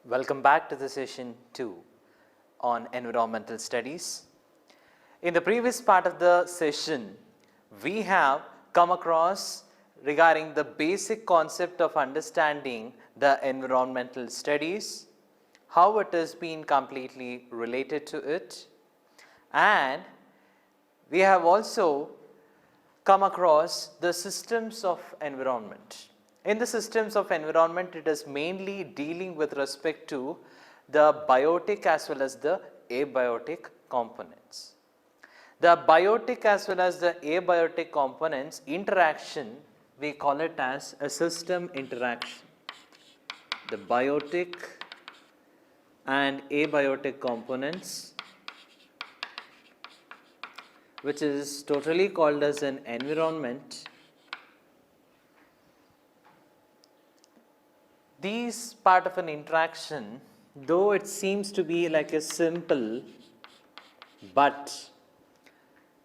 Welcome back to the session 2 on environmental studies. In the previous part of the session, we have come across regarding the basic concept of understanding the environmental studies, how it has been completely related to it, and we have also come across the systems of environment. In the systems of environment, it is mainly dealing with respect to the biotic as well as the abiotic components. The biotic as well as the abiotic components interaction, we call it as a system interaction. The biotic and abiotic components, which is totally called as an environment. These part of an interaction, though it seems to be like a simple, but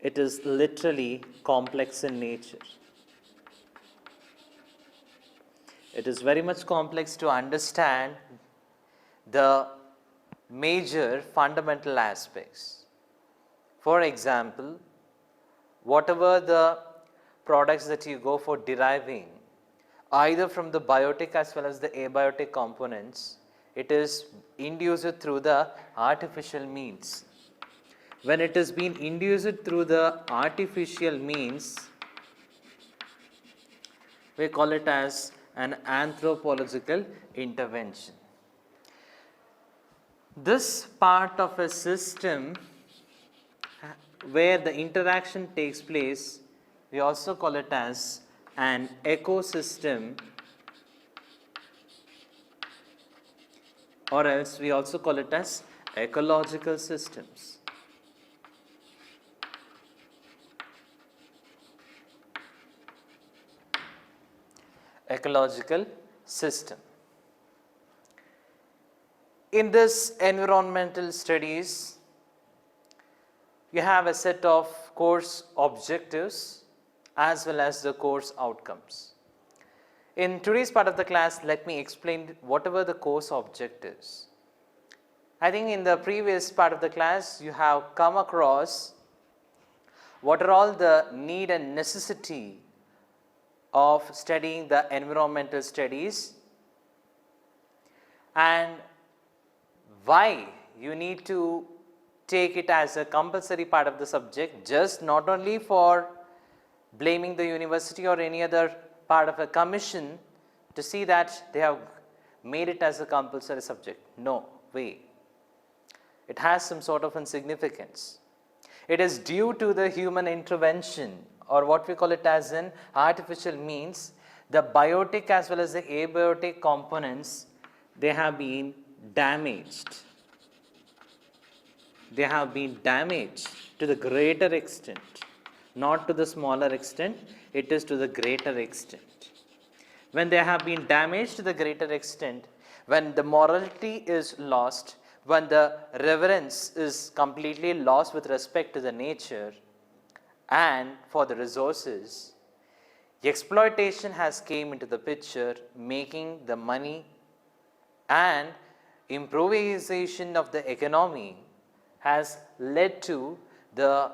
it is literally complex in nature. It is very much complex to understand the major fundamental aspects. For example, whatever the products that you go for deriving, either from the biotic as well as the abiotic components, it is induced through the artificial means. When it is being induced through the artificial means, we call it as an anthropological intervention. This part of a system where the interaction takes place, we also call it as an ecosystem, or else we also call it as ecological systems. Ecological system. In this environmental studies, you have a set of course objectives as well as the course outcomes. In today's part of the class, let me explain whatever the course objectives. I think in the previous part of the class, you have come across what are all the need and necessity of studying the environmental studies and why you need to take it as a compulsory part of the subject, just not only for blaming the university or any other part of a commission to see that they have made it as a compulsory subject. No way. It has some sort of significance. It is due to the human intervention, or what we call it as an artificial means, the biotic as well as the abiotic components, they have been damaged. They have been damaged to the greater extent. Not to the smaller extent, it is to the greater extent. When they have been damaged to the greater extent, when the morality is lost, when the reverence is completely lost with respect to the nature and for the resources, exploitation has came into the picture, making the money and improvisation of the economy has led to the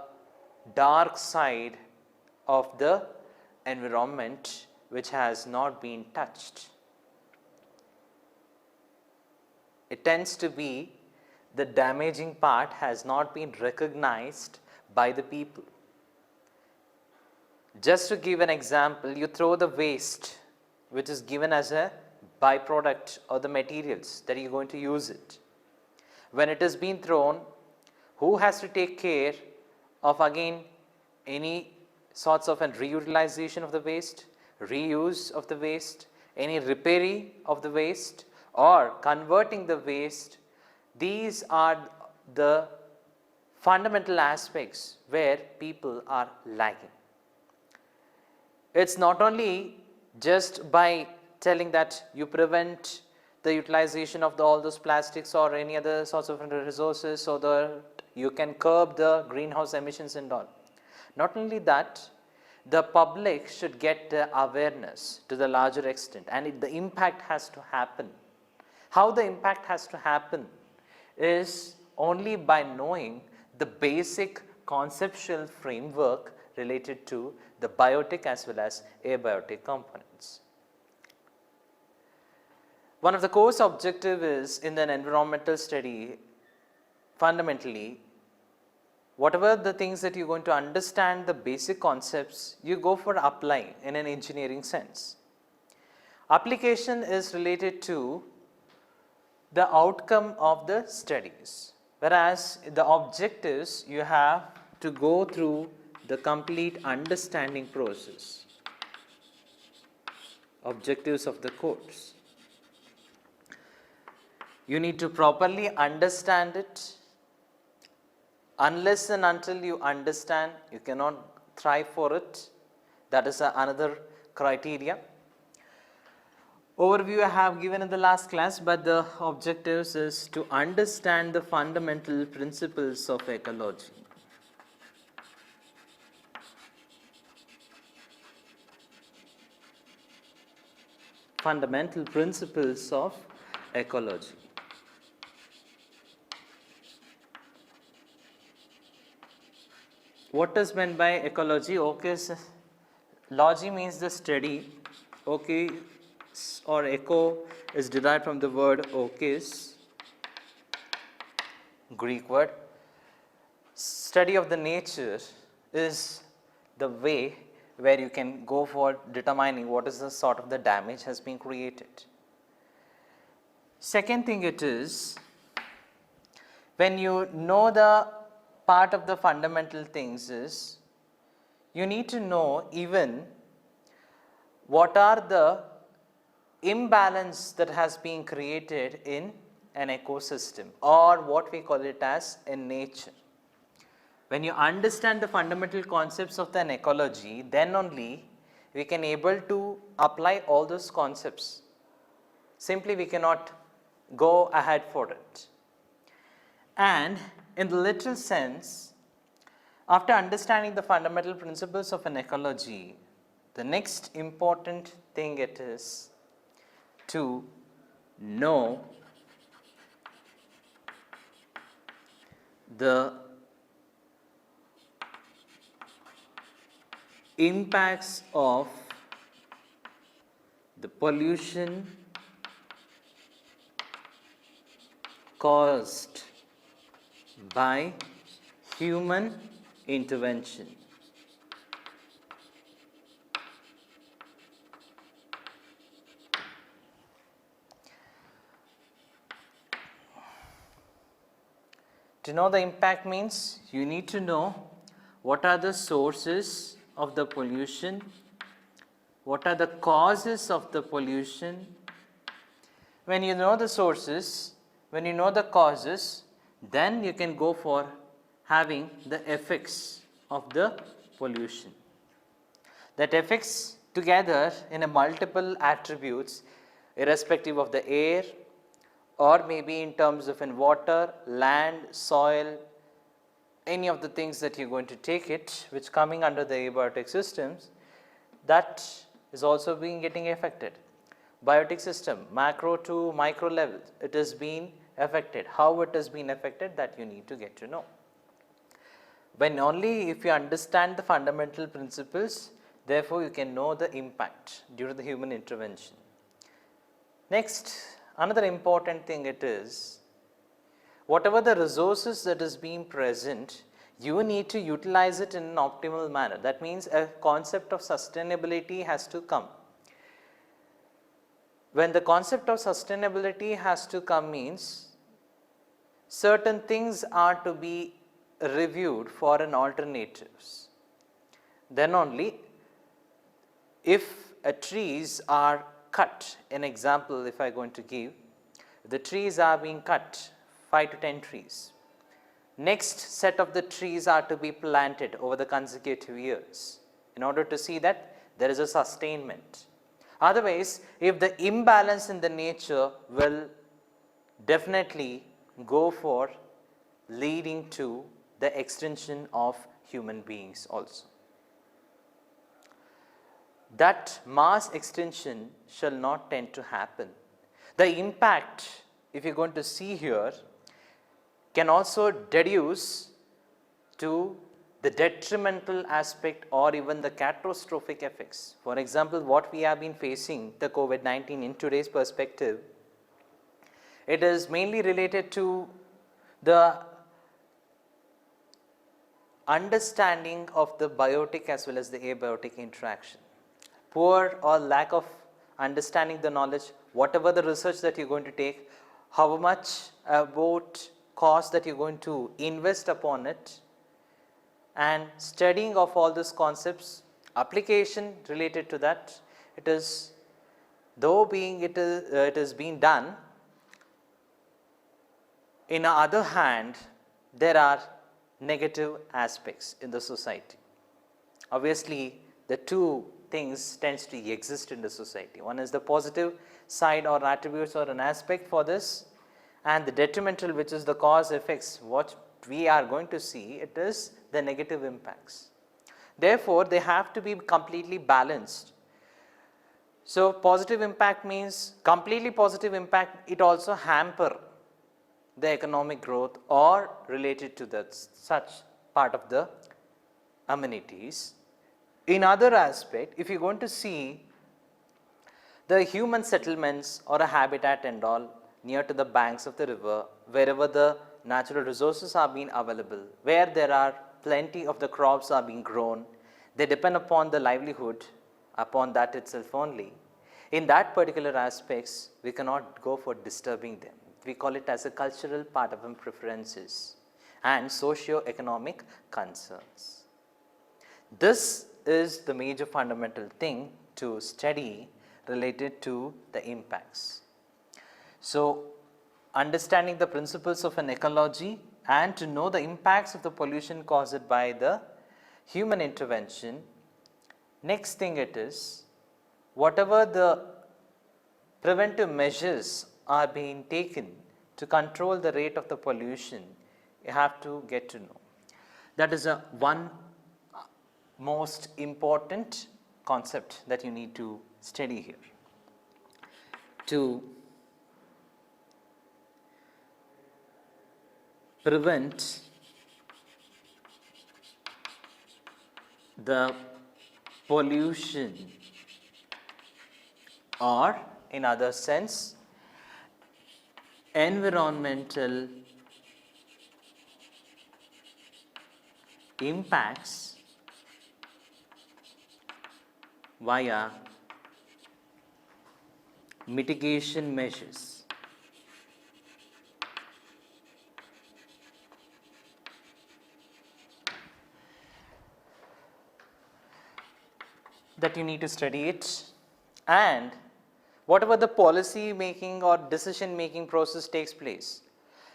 dark side of the environment which has not been touched. It tends to be the damaging part has not been recognized by the people. Just to give an example, you throw the waste which is given as a byproduct or the materials that you're going to use it. When it is being thrown, who has to take care of again any sorts of reutilization of the waste, reuse of the waste, any repairing of the waste or converting the waste? These are the fundamental aspects where people are lagging. It's not only just by telling that you prevent the utilization of all those plastics or any other sorts of resources so that you can curb the greenhouse emissions and all. Not only that, the public should get the awareness to the larger extent, and the impact has to happen How the impact has to happen is only by knowing the basic conceptual framework related to the biotic as well as abiotic components. One of the course objective is in an environmental study, fundamentally, whatever the things that you're going to understand the basic concepts, you go for applying in an engineering sense. Application is related to the outcome of the studies, whereas the objectives you have to go through the complete understanding process, objectives of the course. You need to properly understand it. Unless and until you understand, you cannot thrive for it. That is another criteria. Overview I have given in the last class, but the objectives is to understand the fundamental principles of ecology. Fundamental principles of ecology. What is meant by ecology? Okay, logy means the study. Okay, or eco is derived from the word okis, Greek word. Study of the nature is the way where you can go for determining what is the sort of the damage has been created. Second thing it is, when you know the part of the fundamental things is, you need to know even what are the imbalance that has been created in an ecosystem, or what we call it as in nature. When you understand the fundamental concepts of an ecology, then only we can able to apply all those concepts. Simply we cannot go ahead for it. And in the literal sense, after understanding the fundamental principles of an ecology, the next important thing it is to know the impacts of the pollution caused by human intervention. To know the impact means you need to know what are the sources of the pollution, what are the causes of the pollution. When you know the sources, when you know the causes, then you can go for having the effects of the pollution. That effects together in a multiple attributes, irrespective of the air, or maybe in terms of in water, land, soil, any of the things that you're going to take it, which coming under the abiotic systems, that is also being getting affected. Biotic system, macro to micro level, it has been affected. How it has been affected, that you need to get to know. When only if you understand the fundamental principles, therefore you can know the impact due to the human intervention. Next, another important thing it is, whatever the resources that is being present, you need to utilize it in an optimal manner. That means a concept of sustainability has to come. When the concept of sustainability has to come means, certain things are to be reviewed for an alternatives. Then only, if trees are cut, an example if I am going to give, the trees are being cut, 5 to 10 trees. Next set of the trees are to be planted over the consecutive years in order to see that there is a sustainment. Otherwise, if the imbalance in the nature will definitely go for leading to the extinction of human beings also. That mass extinction shall not tend to happen. the impact, if you're going to see here, can also deduce to the detrimental aspect or even the catastrophic effects. For example, what we have been facing, the COVID-19 in today's perspective, it is mainly related to the understanding of the biotic as well as the abiotic interaction. Poor or lack of understanding the knowledge, whatever the research that you're going to take, how much about cost that you're going to invest upon it, and studying of all these concepts, application related to that, it is, though being it is being done, in the other hand, there are negative aspects in the society. Obviously, the two things tends to exist in the society. One is the positive side or attributes or an aspect for this, and the detrimental, which is the cause effects, what we are going to see, it is the negative impacts. Therefore, they have to be completely balanced. So, positive impact means completely positive impact, it also hamper the economic growth or related to that such part of the amenities. In other aspect, if you are going to see the human settlements or a habitat and all near to the banks of the river, wherever the natural resources are being available, where there are plenty of the crops are being grown, they depend upon the livelihood upon that itself only. In that particular aspects, we cannot go for disturbing them. We call it as a cultural part of preferences and socio-economic concerns. This is the major fundamental thing to study related to the impacts. So, understanding the principles of an ecology and to know the impacts of the pollution caused by the human intervention. Next thing it is, whatever the preventive measures are being taken to control the rate of the pollution, you have to get to know. That is one most important concept that you need to study here. To prevent the pollution, or in other sense, environmental impacts via mitigation measures. That you need to study it, and whatever the policy making or decision making process takes place,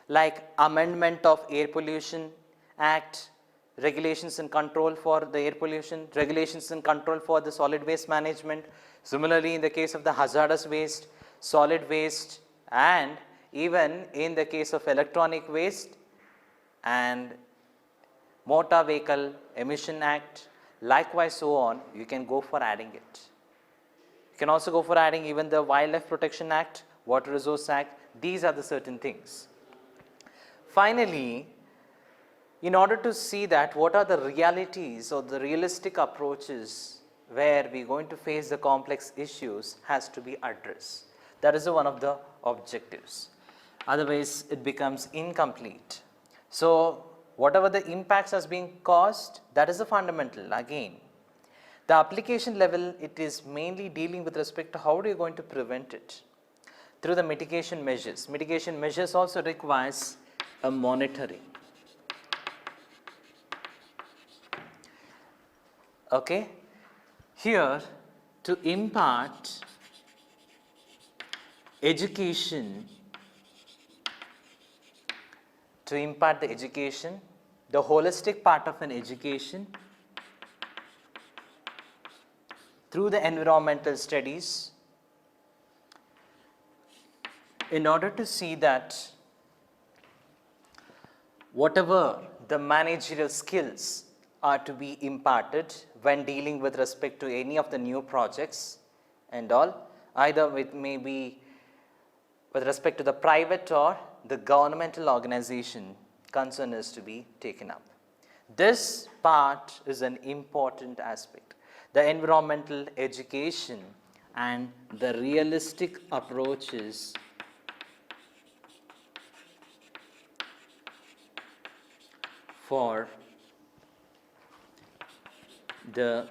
like amendment of Air Pollution Act, regulations and control for the air pollution, regulations and control for the solid waste management. Similarly, in the case of the hazardous waste, solid waste, and even in the case of electronic waste and Motor Vehicle Emission Act, likewise so on, you can go for adding it. You can also go for adding even the Wildlife Protection Act, Water Resource Act, these are the certain things. Finally, in order to see that what are the realities or the realistic approaches where we are going to face the complex issues has to be addressed. That is one of the objectives. Otherwise, it becomes incomplete. So, whatever the impacts has been caused, that is the fundamental again. The application level, it is mainly dealing with respect to how are you going to prevent it through the mitigation measures. Mitigation measures also requires a monitoring. Okay. Here, to impart education, the holistic part of an education through the environmental studies, in order to see that whatever the managerial skills are to be imparted when dealing with respect to any of the new projects and all, either it may be with respect to the private or the governmental organization, concern is to be taken up. This part is an important aspect. The environmental education and the realistic approaches for the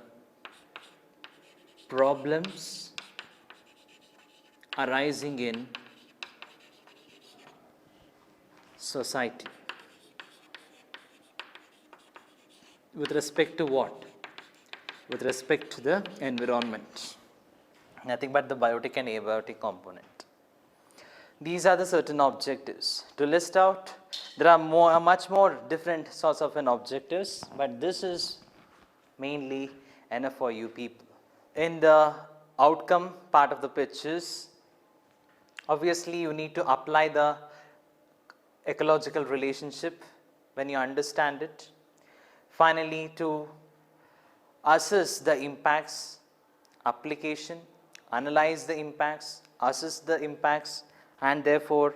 problems arising in society. With respect to what? With respect to the environment. Nothing but the biotic and abiotic component. These are the certain objectives. To list out, there are much more different sorts of objectives, but this is mainly enough for you people. In the outcome part of the pictures, obviously you need to apply the ecological relationship when you understand it. Finally, to assess the impacts, application, analyze the impacts, assess the impacts, and therefore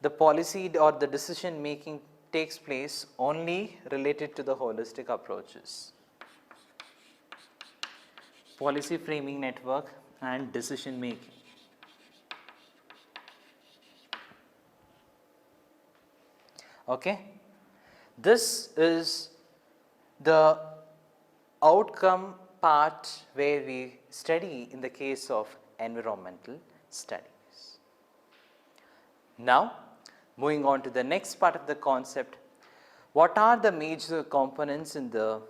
the policy or the decision making takes place only related to the holistic approaches. Policy framing network and decision making. Okay, this is the outcome part where we study in the case of environmental studies. Now, moving on to the next part of the concept, what are the major components in the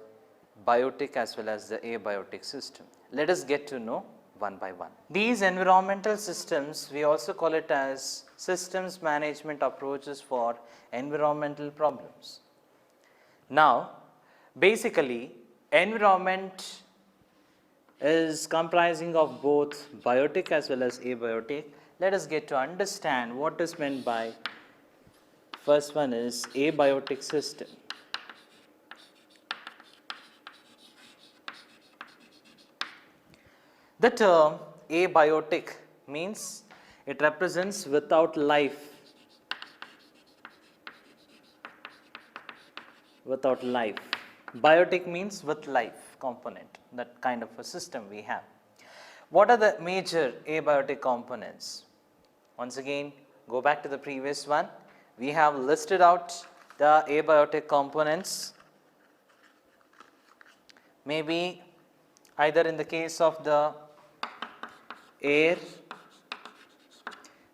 biotic as well as the abiotic system? Let us get to know one by one. These environmental systems, we also call it as systems management approaches for environmental problems. Now, basically, environment is comprising of both biotic as well as abiotic. Let us get to understand what is meant by, first one is abiotic system. The term abiotic means it represents without life. Without life. Biotic means with life component, that kind of a system we have. What are the major abiotic components? Once again, go back to the previous one. We have listed out the abiotic components. Maybe either in the case of the air,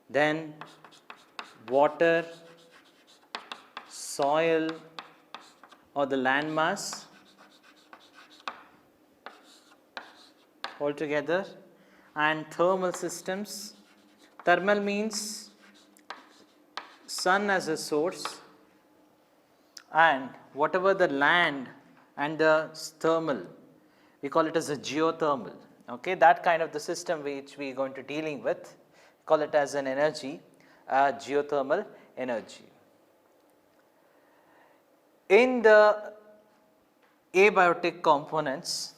then water, soil, or the land mass altogether, and thermal systems. Thermal means sun as a source, and whatever the land and the thermal, we call it as a geothermal. Okay, that kind of the system which we are going to dealing with, call it as an energy, geothermal energy. In the abiotic components,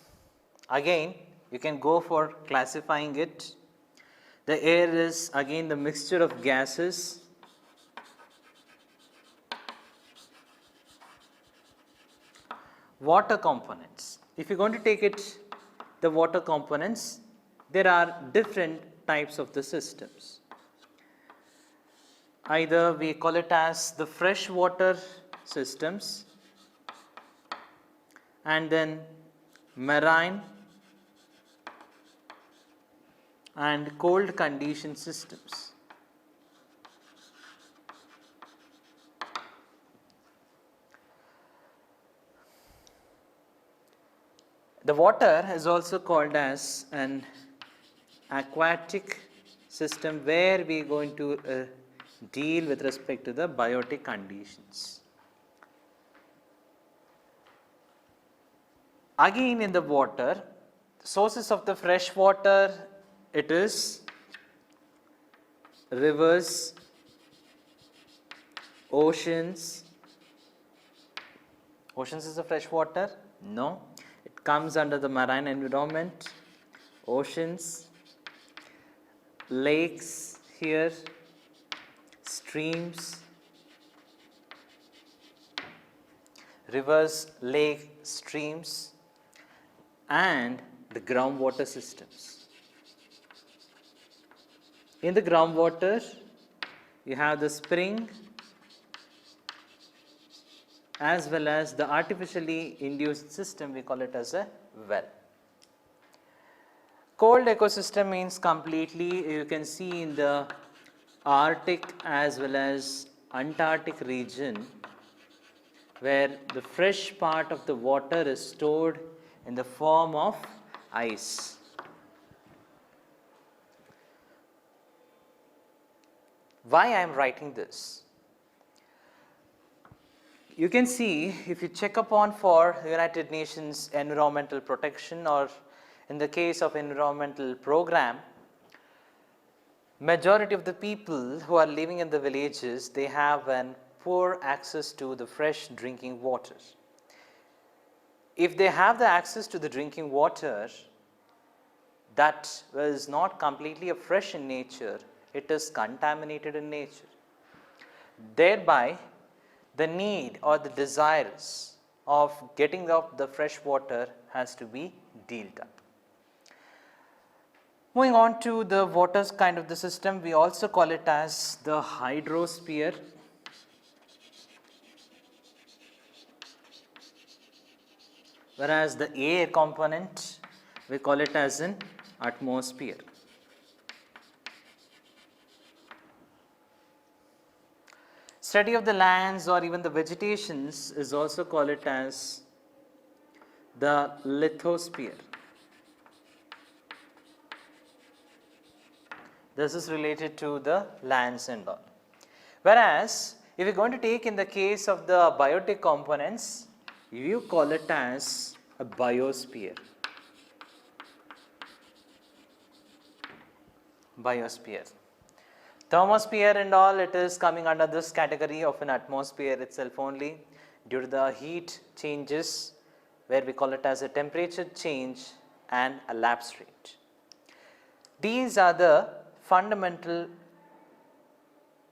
again you can go for classifying it. The air is again the mixture of gases. Water components. If you are going to take it, the water components, there are different types of the systems. Either we call it as the freshwater systems, and then marine and cold condition systems. The water is also called as an aquatic system, where we are going to deal with respect to the biotic conditions. Again in the water, sources of the fresh water, it is rivers, oceans. Oceans is a fresh water? No. It comes under the marine environment. Oceans, lakes here, streams, rivers, lake, streams, and the groundwater systems. In the groundwater, you have the spring as well as the artificially induced system, we call it as a well. Cold ecosystem means completely, you can see in the Arctic as well as Antarctic region, where the fresh part of the water is stored in the form of ice. Why I am writing this? You can see, if you check upon for United Nations environmental protection, or in the case of environmental program, majority of the people who are living in the villages, they have an poor access to the fresh drinking water. If they have the access to the drinking water that was not completely fresh in nature, it is contaminated in nature. Thereby, the need or the desires of getting up the fresh water has to be dealt up. Moving on to the waters kind of the system, we also call it as the hydrosphere. Whereas the air component, we call it as an atmosphere. Study of the lands or even the vegetations is also called it as the lithosphere. This is related to the lands and all. Whereas, if you are going to take in the case of the biotic components, you call it as a biosphere. Biosphere. Thermosphere and all, it is coming under this category of an atmosphere itself only due to the heat changes, where we call it as a temperature change and a lapse rate. These are the fundamental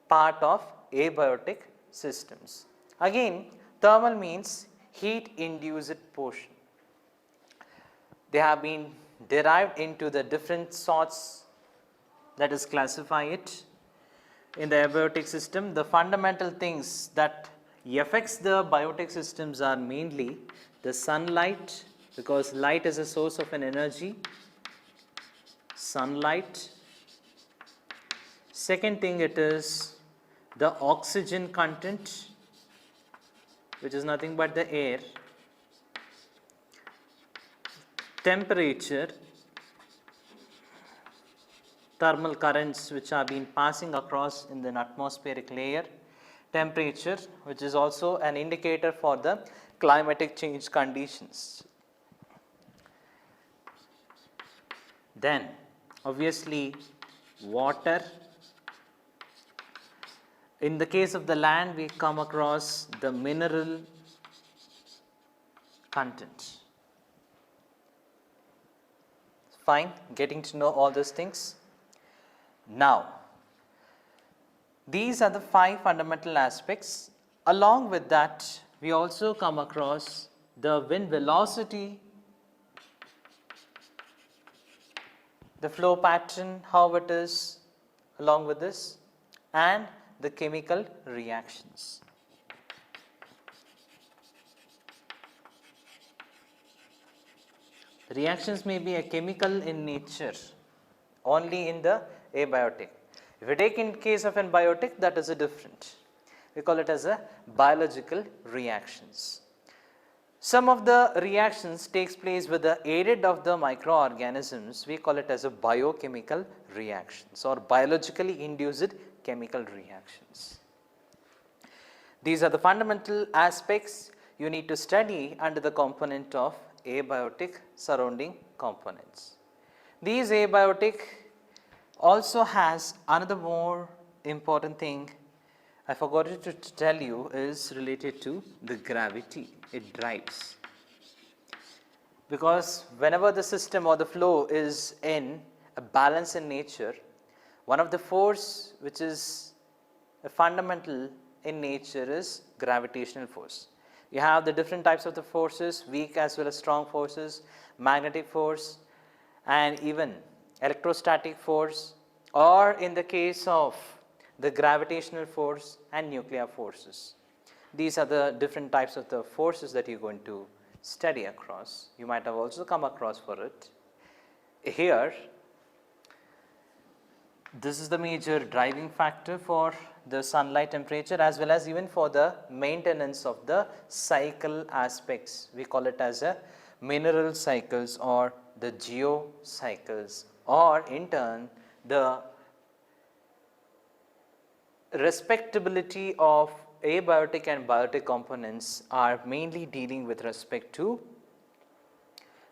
part of abiotic systems. Again, thermal means heat induced portion. They have been derived into the different sorts, that is classify it. In the abiotic system, the fundamental things that affects the biotic systems are mainly the sunlight, because light is a source of an energy, sunlight. Second thing, it is the oxygen content, which is nothing but the air, temperature, thermal currents which have been passing across in the atmospheric layer, temperature, which is also an indicator for the climatic change conditions. Then obviously water. In the case of the land, we come across the mineral content. Fine, getting to know all those things. Now, these are the 5 fundamental aspects. Along with that, we also come across the wind velocity, the flow pattern, how it is along with this, and the chemical reactions. Reactions may be a chemical in nature only in the abiotic. If you take in case of an biotic, that is a different. We call it as a biological reactions. Some of the reactions takes place with the aid of the microorganisms. We call it as a biochemical reactions or biologically induced chemical reactions. These are the fundamental aspects you need to study under the component of abiotic surrounding components. These abiotic also has another more important thing I forgot to tell you is related to the gravity it drives. Because whenever the system or the flow is in a balance in nature, one of the force which is a fundamental in nature is gravitational force. You have the different types of the forces, weak as well as strong forces, magnetic force and even electrostatic force, or in the case of the gravitational force and nuclear forces. These are the different types of the forces that you are going to study across. You might have also come across for it. Here, this is the major driving factor for the sunlight temperature as well as even for the maintenance of the cycle aspects. We call it as a mineral cycles or the geocycles, or in turn the respectability of abiotic and biotic components are mainly dealing with respect to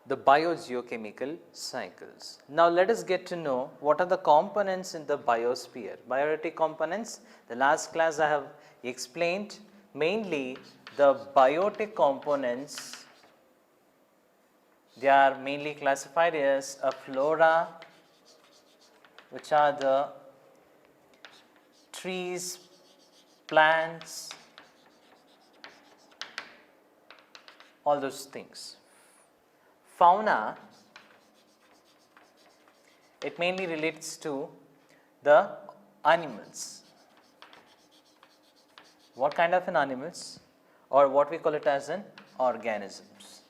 the biogeochemical cycles. Now, let us get to know what are the components in the biosphere. Biotic components, the last class I have explained, mainly the biotic components, they are mainly classified as a flora, which are the trees, plants, all those things. Fauna, it mainly relates to the animals. What kind of an animals, or what we call it as an organisms.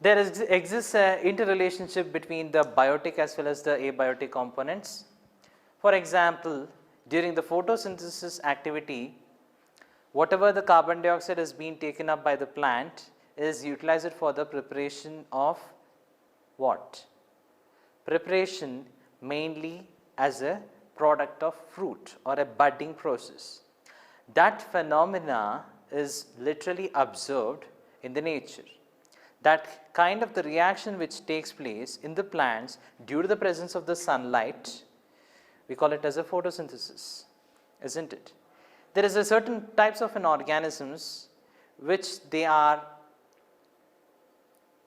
There exists an interrelationship between the biotic as well as the abiotic components. For example, during the photosynthesis activity, whatever the carbon dioxide is being taken up by the plant is utilized for the preparation of what? Preparation mainly as a product of fruit or a budding process. That phenomena is literally observed in the nature. That kind of the reaction which takes place in the plants due to the presence of the sunlight, we call it as a photosynthesis, isn't it? There is a certain types of an organisms which they are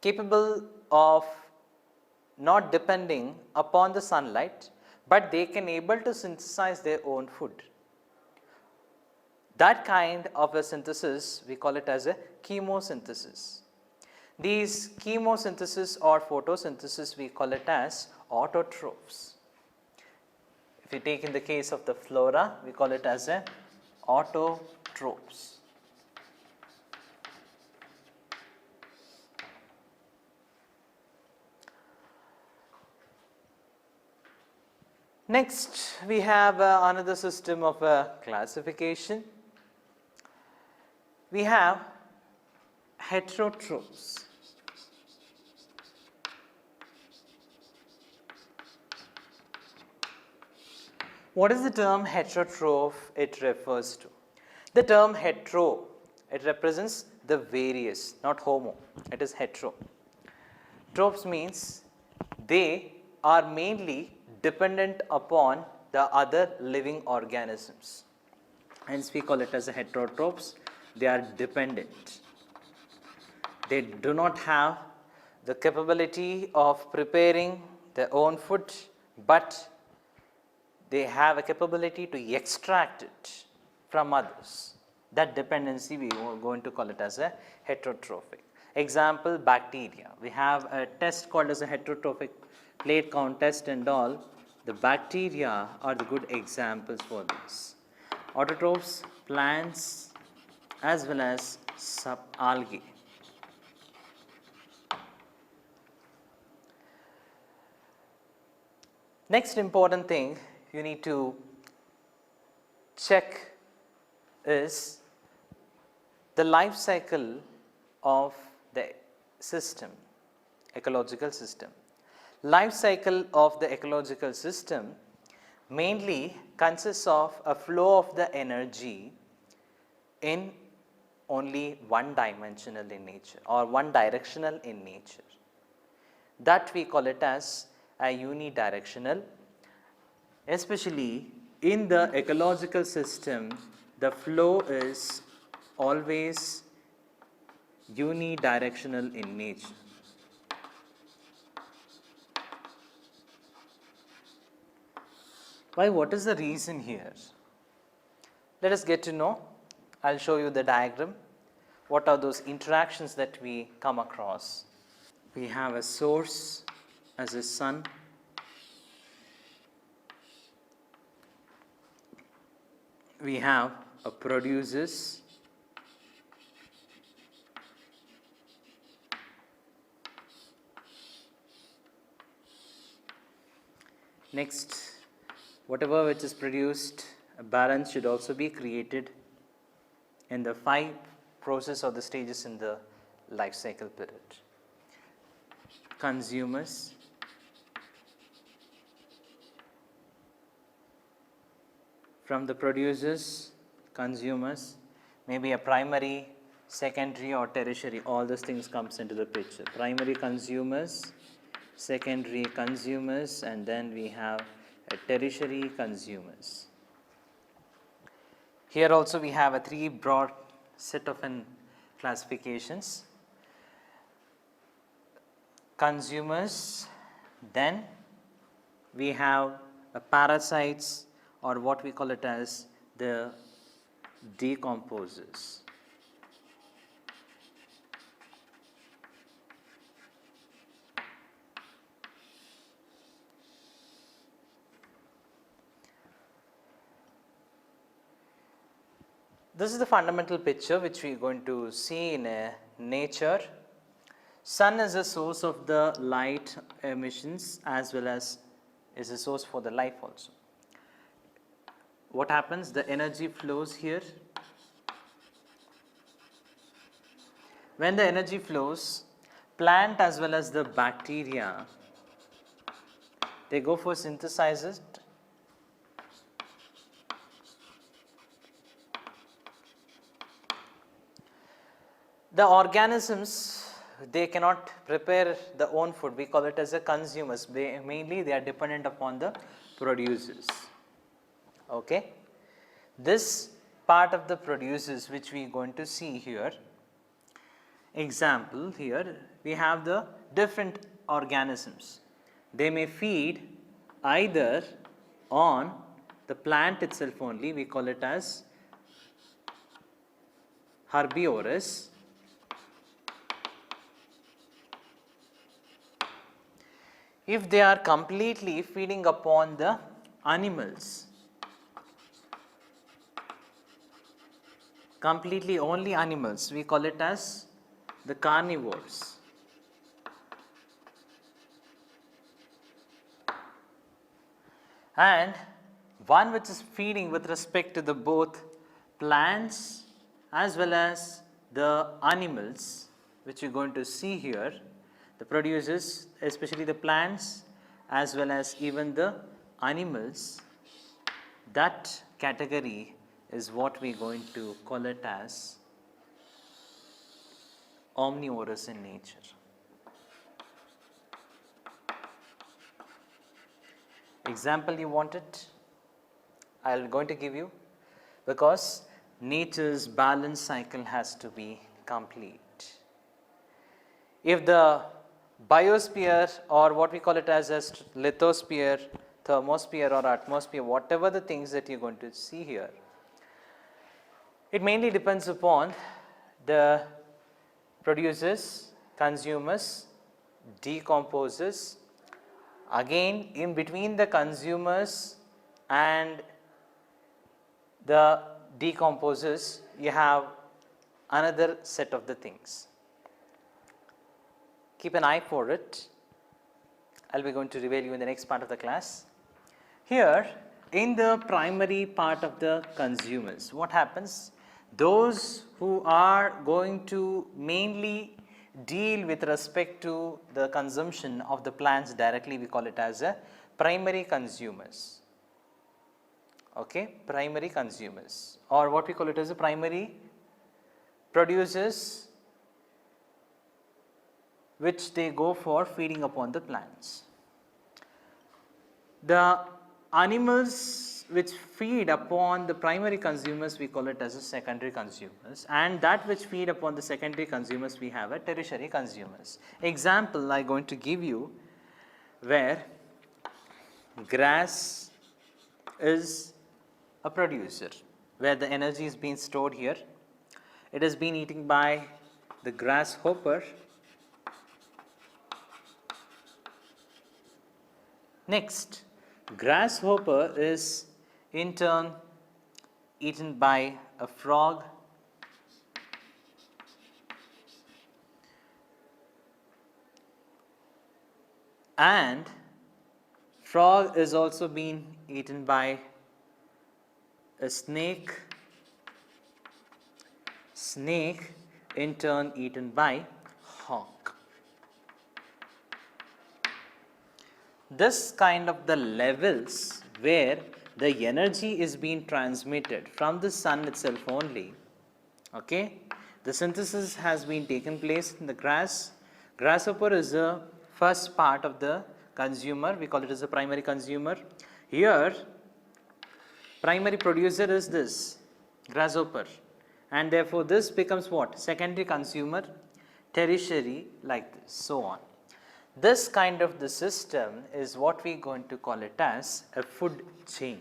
capable of not depending upon the sunlight, but they can able to synthesize their own food. That kind of a synthesis, we call it as a chemosynthesis. These chemosynthesis or photosynthesis, we call it as autotrophs. If you take in the case of the flora, we call it as a autotrophs. Next, we have another system of classification. We have heterotrophs. What is the term heterotroph it refers to? The term hetero, it represents the various, not homo, it is hetero. Trophs means they are mainly dependent upon the other living organisms. Hence we call it as a heterotrophs. They are dependent. They do not have the capability of preparing their own food, but they have a capability to extract it from others. That dependency we are going to call it as a heterotrophic. Example, bacteria. We have a test called as a heterotrophic plate count test and all. The bacteria are the good examples for this. Autotrophs, plants as well as subalgae. Next important thing you need to check is the life cycle of the system, ecological system. Life cycle of the ecological system mainly consists of a flow of the energy in only one dimensional in nature or one directional in nature. That we call it as a unidirectional. Especially in the ecological system, the flow is always unidirectional in nature. Why? What is the reason here? Let us get to know. I will show you the diagram. What are those interactions that we come across? We have a source as a sun. We have a producers. Next, whatever which is produced, a balance should also be created in the 5 process or the stages in the life cycle period. Consumers, from the producers, consumers, maybe a primary, secondary or tertiary, all those things comes into the picture. Primary consumers, secondary consumers, and then we have a tertiary consumers. Here also we have a 3 broad set of classifications. Consumers, then we have parasites, or what we call it as the decomposers. This is the fundamental picture which we are going to see in nature. Sun is a source of the light emissions as well as is a source for the life also. What happens? The energy flows here. When the energy flows, plant as well as the bacteria, they go for synthesizes. The organisms, they cannot prepare their own food. We call it as a consumers. Mainly they are dependent upon the producers. Okay. This part of the producers which we are going to see here. Example, here we have the different organisms. They may feed either on the plant itself only, we call it as herbivorous. If they are completely feeding upon the animals, completely only animals, we call it as the carnivores. And one which is feeding with respect to the both plants as well as the animals, which you are going to see here, the producers, especially the plants as well as even the animals, that category is what we are going to call it as omnivorous in nature. Example you want it? I am going to give you, because nature's balance cycle has to be complete. If the biosphere, or what we call it as a lithosphere, thermosphere or atmosphere, whatever the things that you are going to see here, it mainly depends upon the producers, consumers, decomposers. Again, in between the consumers and the decomposers, you have another set of the things. Keep an eye for it. I will be going to reveal you in the next part of the class. Here, in the primary part of the consumers, what happens? Those who are going to mainly deal with respect to the consumption of the plants directly, we call it as a primary consumers. Okay, primary consumers, or what we call it as a primary producers, which they go for feeding upon the plants. The animals which feed upon the primary consumers, we call it as a secondary consumers, and that which feed upon the secondary consumers, we have a tertiary consumers. Example I am going to give you, where grass is a producer where the energy is being stored here. It is being eaten by the grasshopper. Next, grasshopper is in turn eaten by a frog. And frog is also being eaten by a snake. Snake in turn eaten by hawk. This kind of the levels where the energy is being transmitted from the sun itself only. Okay, the synthesis has been taken place in the grasshopper is the first part of the consumer. We call it as a primary consumer. Here, primary producer is this grasshopper, and therefore this becomes what? Secondary consumer, tertiary, like this, so on. This kind of the system is what we are going to call it as a food chain.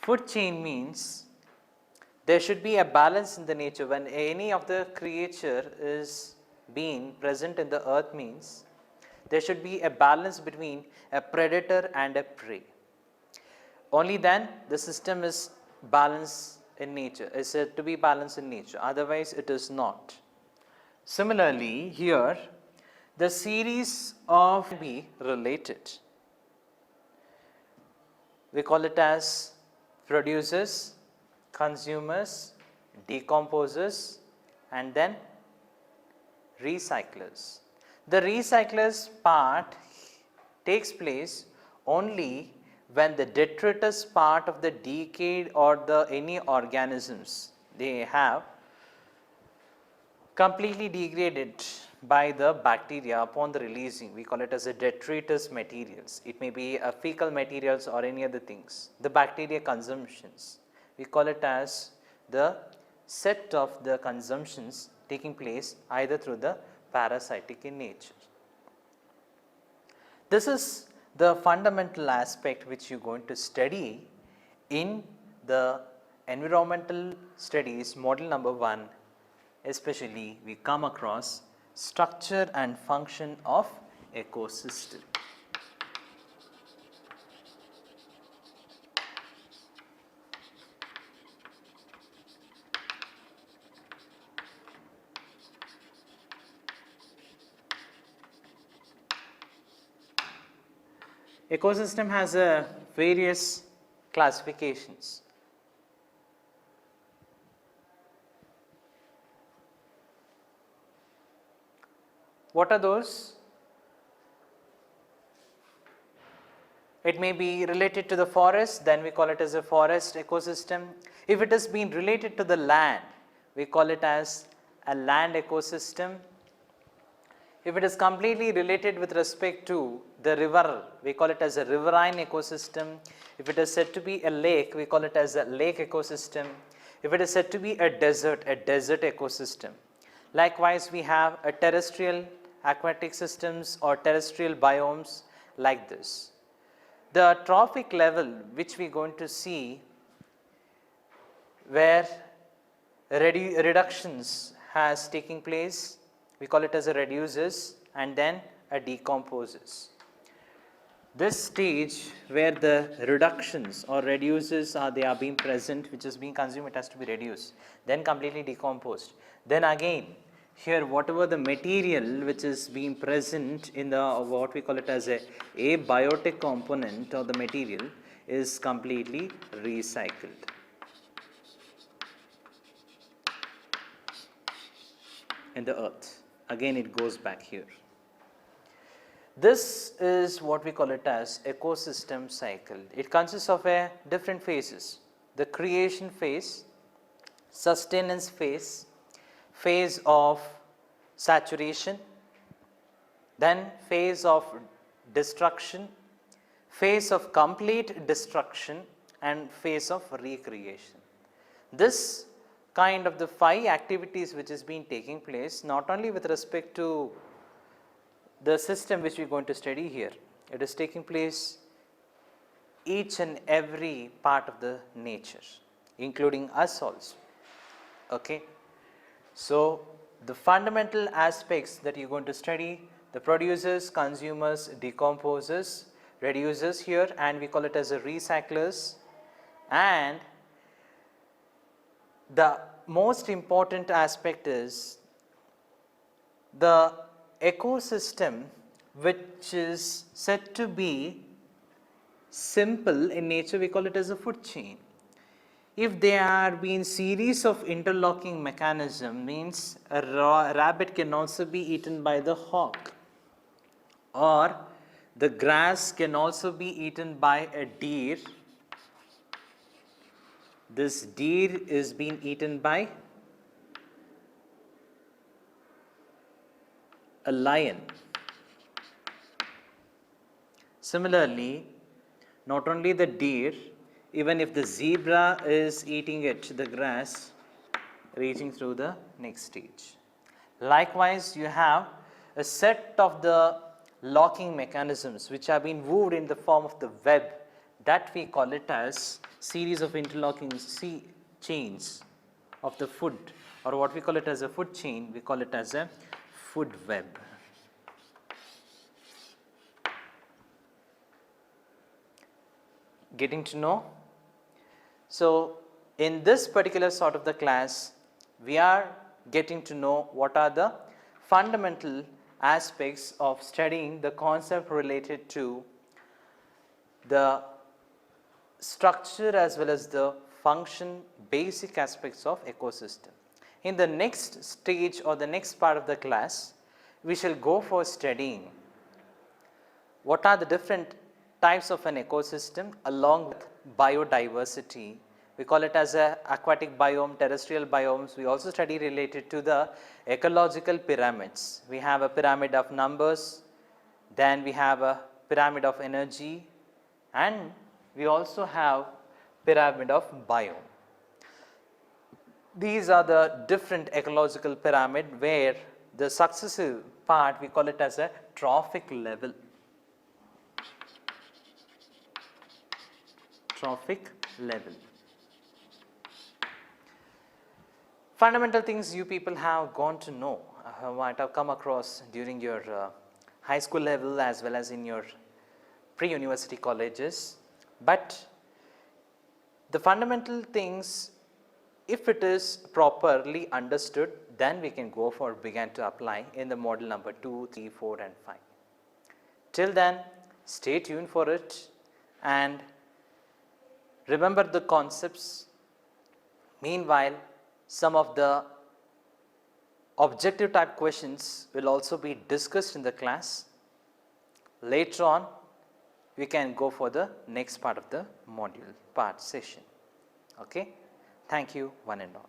Food chain means there should be a balance in the nature. When any of the creature is being present in the earth means there should be a balance between a predator and a prey. Only then the system is balanced in nature, is said to be balanced in nature, otherwise it is not. Similarly, here the series of be related. We call it as producers, consumers, decomposers, and then recyclers. The recyclers part takes place only when the detritus part of the decayed or the any organisms they have completely degraded by the bacteria upon the releasing. We call it as a detritus materials. It may be a fecal materials or any other things. The bacteria consumptions, we call it as the set of the consumptions taking place either through the parasitic in nature. This is the fundamental aspect which you are going to study in the environmental studies model number 1. Especially we come across structure and function of ecosystem. Ecosystem has various classifications. What are those? It may be related to the forest, then we call it as a forest ecosystem. If it has been related to the land, we call it as a land ecosystem. If it is completely related with respect to the river, we call it as a riverine ecosystem. If it is said to be a lake, we call it as a lake ecosystem. If it is said to be a desert ecosystem. Likewise, we have a terrestrial aquatic systems or terrestrial biomes like this. The trophic level which we are going to see where reductions has taking place, we call it as a reduces and then a decomposes. This stage where the reductions or reduces they are being present, which is being consumed, it has to be reduced, then completely decomposed. Then again here whatever the material which is being present in the what we call it as a abiotic component of the material is completely recycled. In the earth, again it goes back here. This is what we call it as ecosystem cycle. It consists of different phases: the creation phase, sustenance phase, phase of saturation, then phase of destruction, phase of complete destruction, and phase of recreation. This kind of the 5 activities which is being taking place not only with respect to the system which we are going to study here, it is taking place each and every part of the nature, including us also. Okay. So, the fundamental aspects that you are going to study, the producers, consumers, decomposers, reducers here, and we call it as a recyclers, and the most important aspect is the ecosystem, which is said to be simple in nature. We call it as a food chain. If there are been series of interlocking mechanism, means a rabbit can also be eaten by the hawk, or the grass can also be eaten by a deer. This deer is being eaten by a lion. Similarly, not only the deer, even if the zebra is eating it, the grass, reaching through the next stage. Likewise, you have a set of the locking mechanisms which have been woven in the form of the web, that we call it as series of interlocking chains of the food, or what we call it as a food chain, we call it as a food web. Getting to know? So, in this particular sort of the class, we are getting to know what are the fundamental aspects of studying the concept related to the structure as well as the function, basic aspects of ecosystem. In the next stage or the next part of the class, we shall go for studying what are the different types of an ecosystem along with biodiversity. We call it as a aquatic biome, terrestrial biomes. We also study related to the ecological pyramids. We have a pyramid of numbers, then we have a pyramid of energy, and we also have pyramid of biome. These are the different ecological pyramid where the successive part we call it as a trophic level. Trophic level. Fundamental things you people have gone to know, might have come across during your high school level as well as in your pre-university colleges, but the fundamental things, if it is properly understood, then we can go for begin to apply in the model number 2, 3, 4 and 5. Till then, stay tuned for it and remember the concepts. Meanwhile, some of the objective type questions will also be discussed in the class. Later on, we can go for the next part of the module part session. Okay? Thank you, one and all.